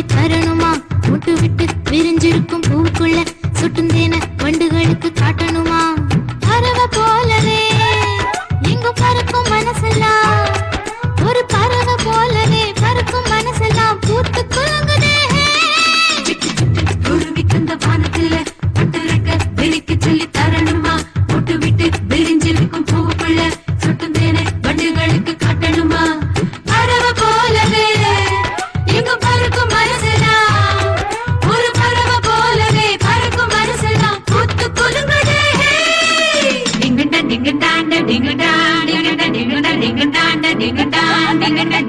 சொல்லி தரணுமா? முட்டு விட்டு விரிஞ்சிருக்கும் பூவுக்குள்ள சுட்டும் தேன வண்டுகளுக்கு காட்டணுமா? பறவை போலவே எங்கும் பறக்கும் மனசெல்லாம், ஒரு பறவை போலவே பறக்கும் மனசெல்லாம் பூத்து குலுங்குதே. குருவிக்குந்த வானத்துல பட்டுறக்க வெளிக்கு சொல்லி தரணுமா? முட்டு விட்டு விரிஞ்சிருக்கும் பூவுக்குள்ள சுட்டும் தேன வண்டுகளுக்கு காட்டணுமா? பறவை போலவே எங்கும் பறக்கும் மனசெல்லாம், ஒரு பறவை போலவே பறக்கும் மனசெல்லாம் பூத்து குலுங்குதே. டிங்குடா டிங்குடாண்ட டிங்குடா டிங்குடா டிங்குடா டிங்குடாண்ட டிங்குடா டிங்குடா